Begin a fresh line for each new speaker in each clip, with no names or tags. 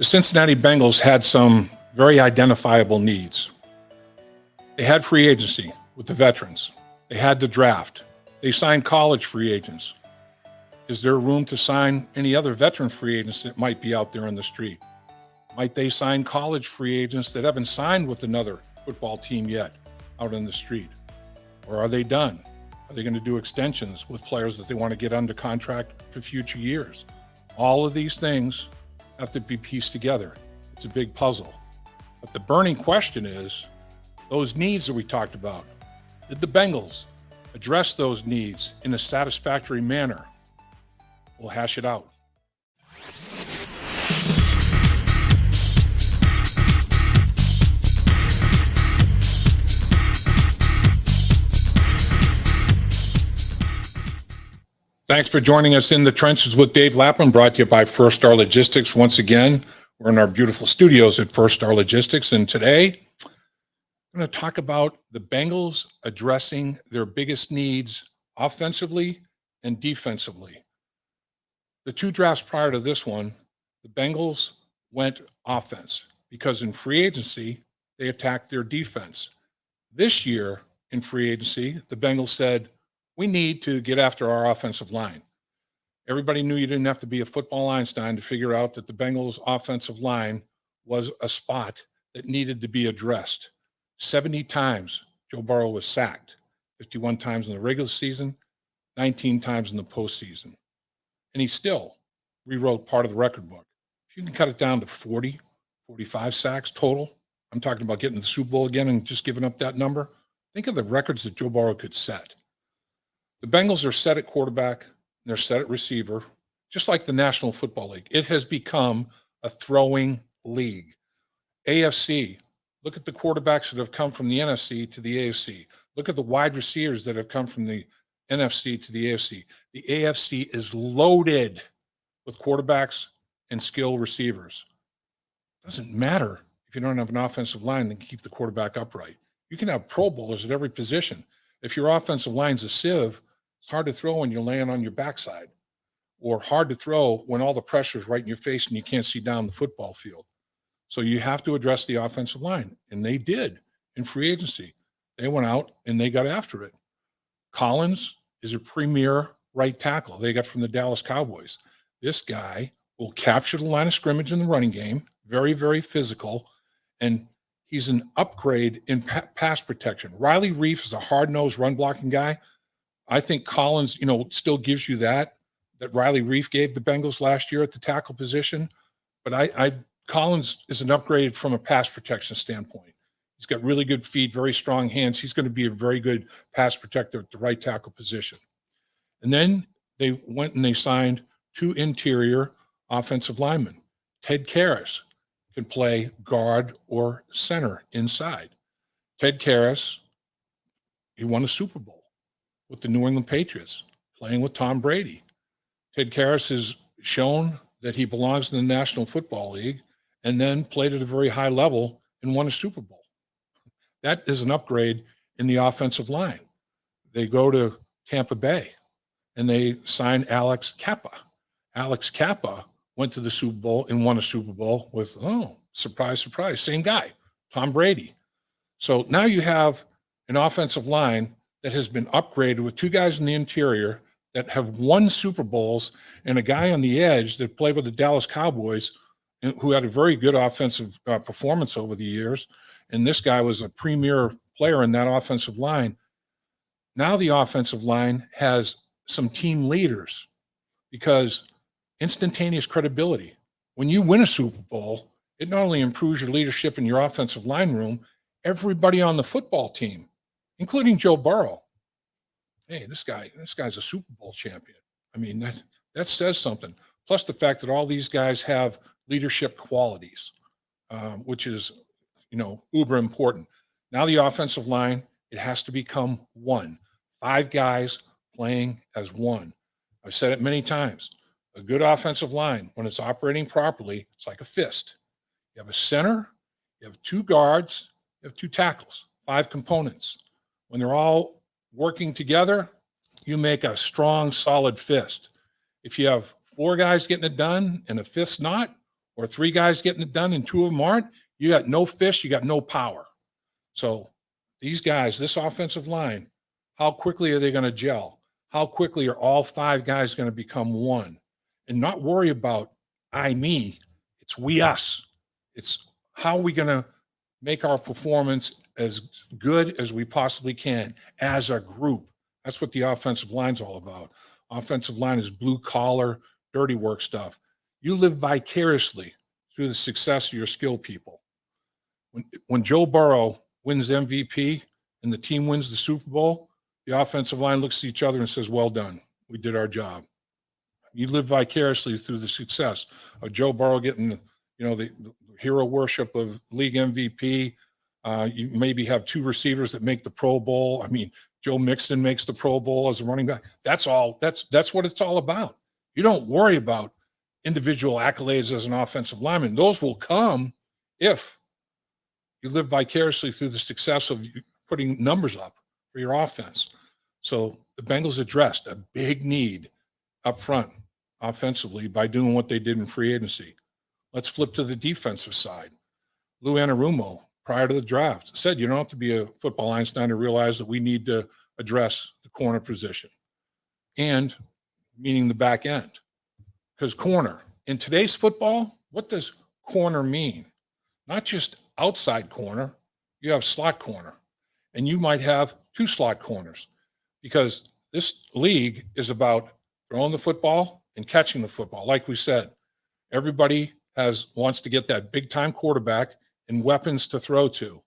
The Cincinnati Bengals had some very identifiable needs. They had free agency with the veterans. They had the draft. They signed college free agents. Is there room to sign any other veteran free agents that might be out there on the street? Might they sign college free agents that haven't signed with another football team yet out on the street? Or are they done? Are they going to do extensions with players that they want to get under contract for future years? All of these things have to be pieced together. It's a big puzzle. But the burning question is, those needs that we talked about, did the Bengals address those needs in a satisfactory manner? We'll hash it out. Thanks for joining us in the trenches with Dave Lapham, brought to you by First Star Logistics. Once again, we're in our beautiful studios at First Star Logistics, and today I'm going to talk about the Bengals addressing their biggest needs offensively and defensively. The two drafts prior to this one, the Bengals went offense because in free agency, they attacked their defense. This year in free agency, the Bengals said, we need to get after our offensive line. Everybody knew you didn't have to be a football Einstein to figure out that the Bengals offensive line was a spot that needed to be addressed. 70 times Joe Burrow was sacked, 51 times in the regular season, 19 times in the postseason. And he still rewrote part of the record book. If you can cut it down to 40, 45 sacks total, I'm talking about getting to the Super Bowl again and just giving up that number. Think of the records that Joe Burrow could set. The Bengals are set at quarterback, and they're set at receiver, just like the National Football League. It has become a throwing league. AFC, look at the quarterbacks that have come from the NFC to the AFC. Look at the wide receivers that have come from the NFC to the AFC. The AFC is loaded with quarterbacks and skilled receivers. It doesn't matter if you don't have an offensive line that can keep the quarterback upright. You can have Pro Bowlers at every position. If your offensive line's a sieve, it's hard to throw when you're laying on your backside, or hard to throw when all the pressure is right in your face and you can't see down the football field. So you have to address the offensive line, and they did in free agency. They went out and they got after it. Collins is a premier right tackle they got from the Dallas Cowboys. This guy will capture the line of scrimmage in the running game, very, very physical, and he's an upgrade in pass protection. Riley Reef is a hard-nosed run-blocking guy. I think Collins, still gives you that Riley Reef gave the Bengals last year at the tackle position. But Collins is an upgrade from a pass protection standpoint. He's got really good feet, very strong hands. He's going to be a very good pass protector at the right tackle position. And then they went and they signed two interior offensive linemen. Ted Karras can play guard or center inside. Ted Karras, he won a Super Bowl with the New England Patriots, playing with Tom Brady. Ted Karras has shown that he belongs in the National Football League and then played at a very high level and won a Super Bowl. That is an upgrade in the offensive line. They go to Tampa Bay and they sign Alex Kappa. Alex Kappa went to the Super Bowl and won a Super Bowl with, surprise, surprise, same guy, Tom Brady. So now you have an offensive line that has been upgraded with two guys in the interior that have won Super Bowls and a guy on the edge that played with the Dallas Cowboys who had a very good offensive performance over the years. And this guy was a premier player in that offensive line. Now the offensive line has some team leaders because instantaneous credibility. When you win a Super Bowl, it not only improves your leadership in your offensive line room, everybody on the football team, including Joe Burrow. Hey, this guy's a Super Bowl champion. I mean, that says something. Plus the fact that all these guys have leadership qualities, which is, uber important. Now the offensive line, it has to become one. 5 guys playing as one. I've said it many times. A good offensive line, when it's operating properly, it's like a fist. You have a center, you have 2 guards, you have 2 tackles, 5 components. When they're all working together, you make a strong, solid fist. If you have 4 guys getting it done and a fist not, or 3 guys getting it done and 2 of them aren't, you got no fish, you got no power. So these guys, this offensive line, how quickly are they going to gel? How quickly are all 5 guys going to become one? And not worry about I, me. It's we, us. It's how are we going to make our performance as good as we possibly can as a group. That's what the offensive line's all about. Offensive line is blue collar, dirty work stuff. You live vicariously through the success of your skilled people. When Joe Burrow wins MVP and the team wins the Super Bowl, the offensive line looks at each other and says, well done. We did our job. You live vicariously through the success of Joe Burrow getting, the hero worship of league MVP. You maybe have 2 receivers that make the Pro Bowl. I mean, Joe Mixon makes the Pro Bowl as a running back. That's all. That's what it's all about. You don't worry about individual accolades as an offensive lineman. Those will come if you live vicariously through the success of putting numbers up for your offense. So the Bengals addressed a big need up front offensively by doing what they did in free agency. Let's flip to the defensive side. Lou Anarumo, prior to the draft, said you don't have to be a football Einstein to realize that we need to address the corner position, and meaning the back end. Because corner, in today's football, what does corner mean? Not just outside corner, you have slot corner, and you might have 2 slot corners, because this league is about throwing the football and catching the football. Like we said, everybody wants to get that big-time quarterback and weapons to throw to.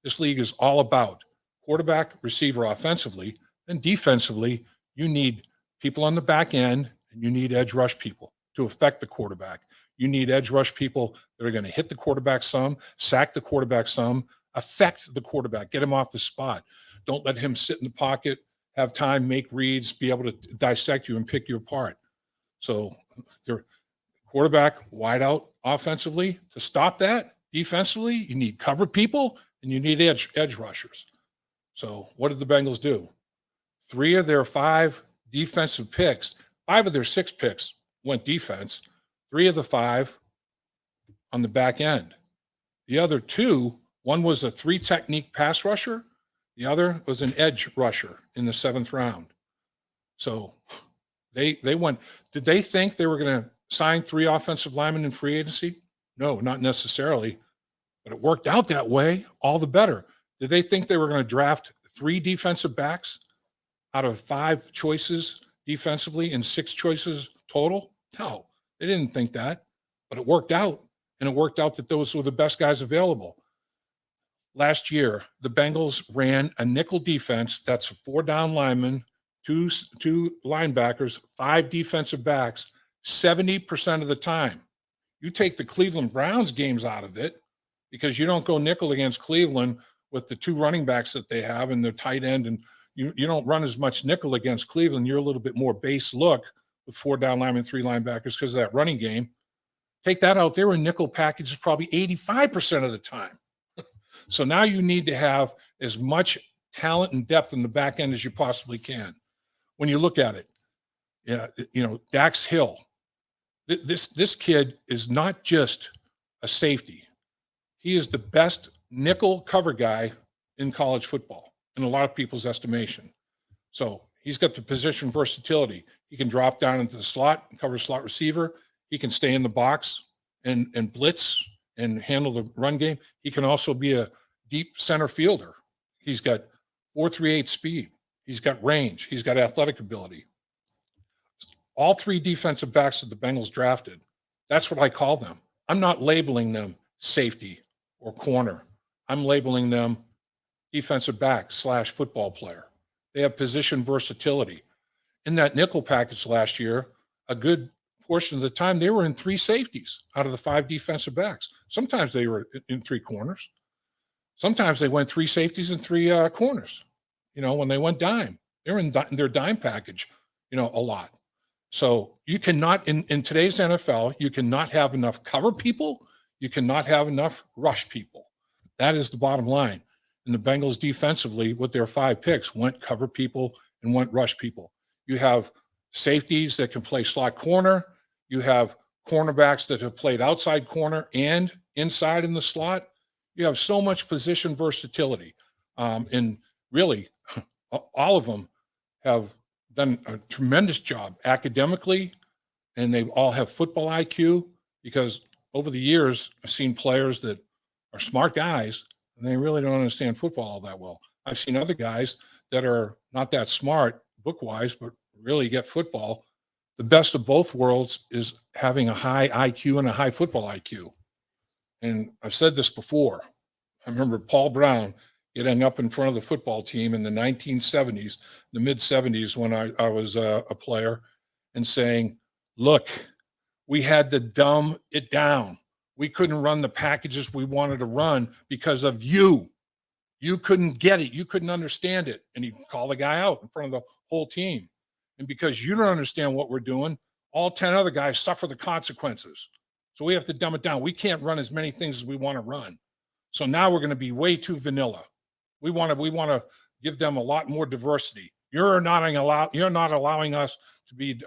This league is all about quarterback, receiver offensively, and defensively, you need people on the back end, and you need edge rush people to affect the quarterback. You need edge rush people that are going to hit the quarterback some, sack the quarterback some, affect the quarterback, get him off the spot. Don't let him sit in the pocket, have time, make reads, be able to dissect you and pick you apart. So their quarterback wide out offensively. To stop that defensively, you need cover people and you need edge rushers. So what did the Bengals do? 3 of their 5 defensive picks, 5 of their 6 picks went defense, 3 of the 5 on the back end. The other 2, one was a 3 technique pass rusher. The other was an edge rusher in the 7th round. So they went. Did they think they were going to sign 3 offensive linemen in free agency? No, not necessarily. But it worked out that way, all the better. Did they think they were going to draft 3 defensive backs out of 5 choices defensively and 6 choices total? No, they didn't think that. But it worked out. And it worked out that those were the best guys available. Last year, the Bengals ran a nickel defense. That's 4 down linemen, 2 linebackers, 5 defensive backs, 70% of the time. You take the Cleveland Browns games out of it because you don't go nickel against Cleveland with the 2 running backs that they have and their tight end, and you don't run as much nickel against Cleveland. You're a little bit more base look with 4 down linemen, 3 linebackers because of that running game. Take that out. They were in nickel packages probably 85% of the time. So now you need to have as much talent and depth in the back end as you possibly can. When you look at it, Dax Hill, this kid is not just a safety. He is the best nickel cover guy in college football, in a lot of people's estimation. So he's got the position versatility. He can drop down into the slot and cover slot receiver. He can stay in the box and blitz and handle the run game. He can also be a deep center fielder. He's got 4.38 speed. He's got range. He's got athletic ability. All 3 defensive backs that the Bengals drafted, that's what I call them. I'm not labeling them safety or corner. I'm labeling them defensive back / football player. They have position versatility. In that nickel package last year, a good portion of the time, they were in 3 safeties out of the 5 defensive backs. Sometimes they were in 3 corners. Sometimes they went 3 safeties and 3 corners. When they went dime, they were in their dime package, a lot. So you cannot, in today's NFL, you cannot have enough cover people. You cannot have enough rush people. That is the bottom line. And the Bengals defensively, with their 5 picks, went cover people and went rush people. You have safeties that can play slot corner. You have cornerbacks that have played outside corner and inside in the slot. You have so much position versatility. And really, all of them have done a tremendous job academically, and they all have football IQ, because over the years, I've seen players that are smart guys, and they really don't understand football all that well. I've seen other guys that are not that smart book-wise, but really get football. The best of both worlds is having a high IQ and a high football IQ. And I've said this before. I remember Paul Brown getting up in front of the football team in the 1970s, the mid-70s, when I was a player, and saying, look, we had to dumb it down. We couldn't run the packages we wanted to run because of you. You couldn't get it. You couldn't understand it. And he'd call the guy out in front of the whole team. And because you don't understand what we're doing, all 10 other guys suffer the consequences. So we have to dumb it down. We can't run as many things as we want to run. So now we're going to be way too vanilla. We want to give them a lot more diversity. You're not allowing us to be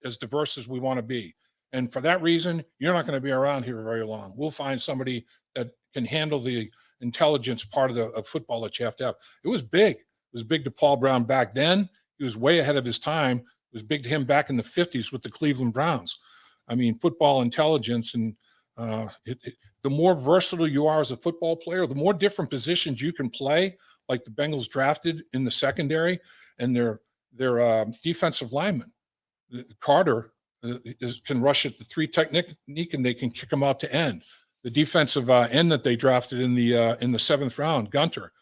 as diverse as we want to be. And for that reason, you're not going to be around here very long. We'll find somebody that can handle the intelligence part of football that you have to have. It was big. It was big to Paul Brown back then. He was way ahead of his time. It was big to him back in the 50s with the Cleveland Browns. I mean, football intelligence, and the more versatile you are as a football player, the more different positions you can play, like the Bengals drafted in the secondary, and their defensive linemen. Carter can rush at the three technique, and they can kick them out to end. The defensive end that they drafted in the seventh round, Gunter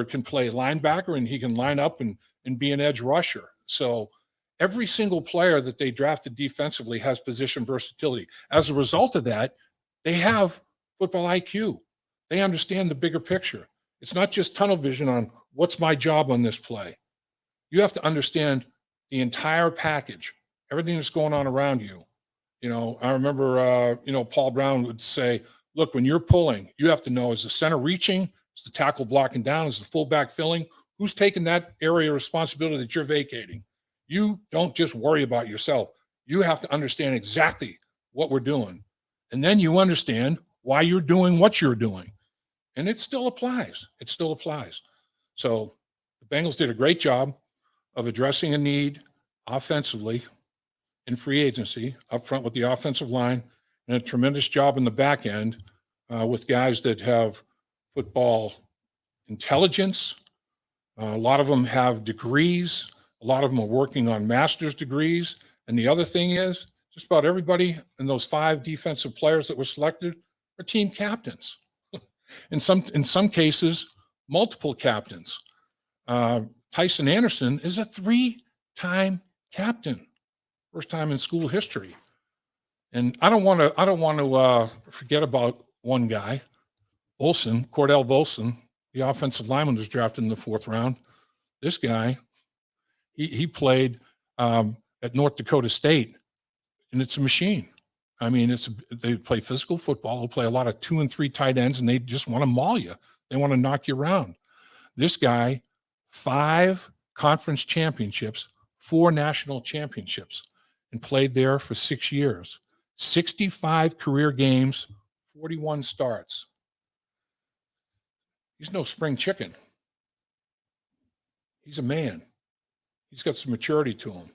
can play linebacker, and he can line up and be an edge rusher. So every single player that they drafted defensively has position versatility. As a result of that, they have football IQ. They understand the bigger picture. It's not just tunnel vision on what's my job on this play. You have to understand the entire package, everything that's going on around you. You know, I remember, Paul Brown would say, look, when you're pulling, you have to know, is the center reaching? Is the tackle blocking down? Is the fullback filling? Who's taking that area of responsibility that you're vacating? You don't just worry about yourself. You have to understand exactly what we're doing. And then you understand why you're doing what you're doing. And it still applies. It still applies. So the Bengals did a great job of addressing a need offensively in free agency, up front with the offensive line, and a tremendous job in the back end with guys that have football intelligence. A lot of them have degrees. A lot of them are working on master's degrees. And the other thing is, just about everybody in those 5 defensive players that were selected are team captains. In some cases, multiple captains. Tyson Anderson is a 3-time captain, first time in school history. And I don't want to forget about one guy, Cordell Volson, the offensive lineman, was drafted in the 4th round. This guy, he played at North Dakota State, and it's a machine. I mean, they play physical football. They play a lot of 2 and 3 tight ends, and they just want to maul you. They want to knock you around. This guy, 5 conference championships, 4 national championships, and played there for 6 years. 65 career games, 41 starts. He's no spring chicken. He's a man. He's got some maturity to him.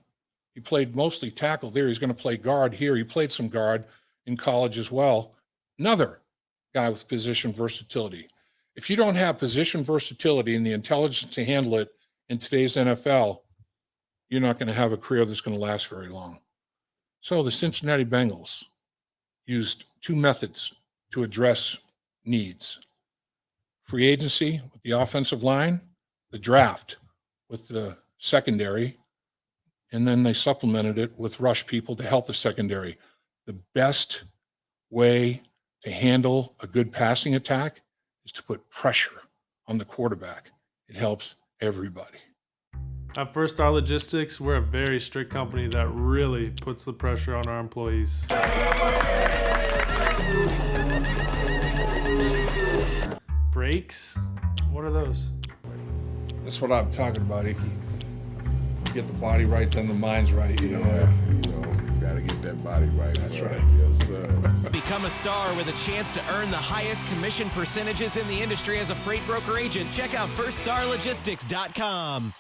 He played mostly tackle there. He's going to play guard here. He played some guard in college as well. Another guy with position versatility. If you don't have position versatility and the intelligence to handle it in today's NFL, you're not going to have a career that's going to last very long. So the Cincinnati Bengals used 2 methods to address needs. Free agency with the offensive line, the draft with the secondary, and then they supplemented it with rush people to help the secondary. The best way to handle a good passing attack is to put pressure on the quarterback. It helps everybody.
At First Star Logistics, we're a very strict company that really puts the pressure on our employees. Breaks? What are those?
That's what I'm talking about, Icky. Get the body right, then the mind's right. You know?
So Gotta get that body right. That's right. Yes, sir.
Become a star with a chance to earn the highest commission percentages in the industry as a freight broker agent. Check out firststarlogistics.com.